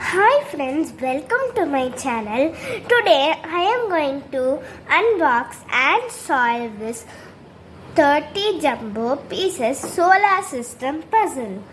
Hi friends, welcome to my channel. Today I am going to unbox and solve this 30 jumbo pieces solar system puzzle.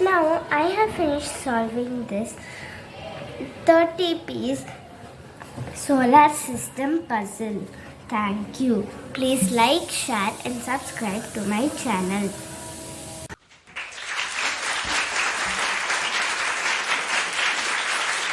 Now I have finished solving this 30-piece solar system puzzle. Thank you. Please like, share and subscribe to my channel.